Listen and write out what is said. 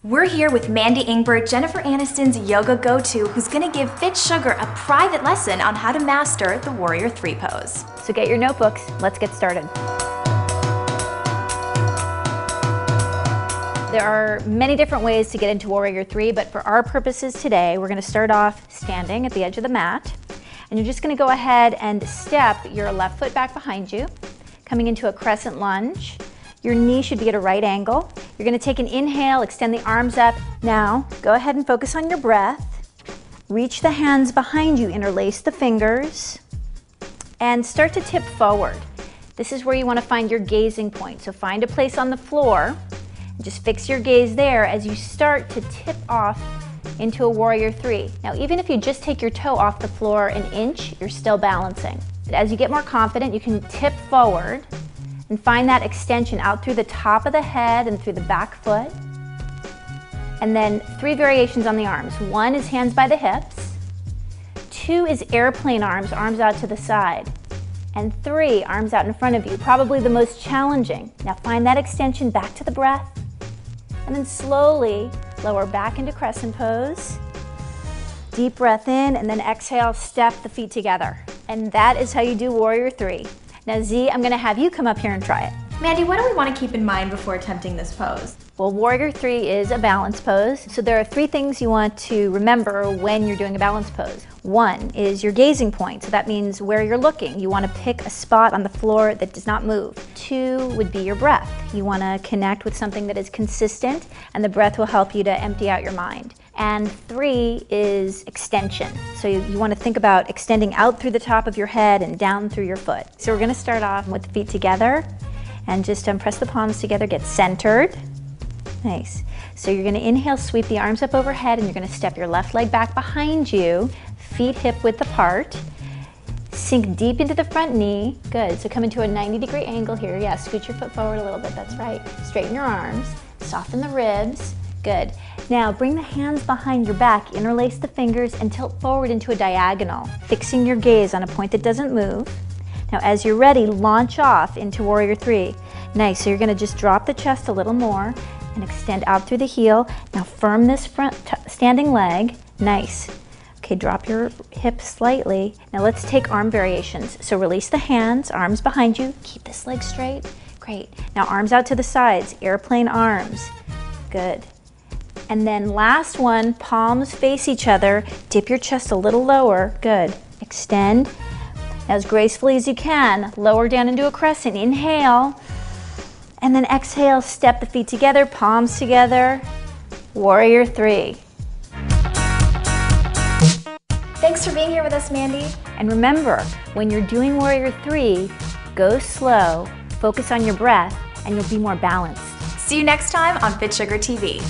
We're here with Mandy Ingbert, Jennifer Aniston's yoga go-to, who's gonna give Fit Sugar a private lesson on how to master the Warrior 3 pose. So get your notebooks, let's get started. There are many different ways to get into Warrior 3, but for our purposes today, we're gonna start off standing at the edge of the mat, and you're just gonna go ahead and step your left foot back behind you, coming into a crescent lunge. Your knee should be at a right angle. You're gonna take an inhale, extend the arms up. Now, go ahead and focus on your breath. Reach the hands behind you, interlace the fingers, and start to tip forward. This is where you wanna find your gazing point. So find a place on the floor, and just fix your gaze there as you start to tip off into a Warrior 3. Now, even if you just take your toe off the floor an inch, you're still balancing. As you get more confident, you can tip forward and find that extension out through the top of the head and through the back foot. And then 3 variations on the arms. 1 is hands by the hips. 2 is airplane arms, arms out to the side. And 3, arms out in front of you, probably the most challenging. Now find that extension back to the breath, and then slowly lower back into crescent pose. Deep breath in, and then exhale, step the feet together. And that is how you do Warrior 3. Now Z, I'm gonna have you come up here and try it. Mandy, what do we want to keep in mind before attempting this pose? Well, Warrior 3 is a balance pose, so there are 3 things you want to remember when you're doing a balance pose. 1 is your gazing point, so that means where you're looking. You want to pick a spot on the floor that does not move. 2 would be your breath. You want to connect with something that is consistent, and the breath will help you to empty out your mind. And 3 is extension. So you want to think about extending out through the top of your head and down through your foot. So we're going to start off with the feet together, and just press the palms together, get centered. Nice. So you're gonna inhale, sweep the arms up overhead, and you're gonna step your left leg back behind you, feet hip width apart. Sink deep into the front knee. Good. So come into a 90-degree angle here. Yeah, scoot your foot forward a little bit. That's right. Straighten your arms. Soften the ribs. Good. Now bring the hands behind your back, interlace the fingers, and tilt forward into a diagonal, fixing your gaze on a point that doesn't move. Now as you're ready, launch off into Warrior 3. Nice, so you're gonna just drop the chest a little more and extend out through the heel. Now firm this front standing leg. Nice. Okay, drop your hips slightly. Now let's take arm variations. So release the hands, arms behind you. Keep this leg straight. Great. Now arms out to the sides, airplane arms. Good. And then last one, palms face each other. Dip your chest a little lower. Good. Extend. As gracefully as you can, lower down into a crescent, inhale, and then exhale, step the feet together, palms together, Warrior 3. Thanks for being here with us, Mandy. And remember, when you're doing Warrior 3, go slow, focus on your breath, and you'll be more balanced. See you next time on Fit Sugar TV.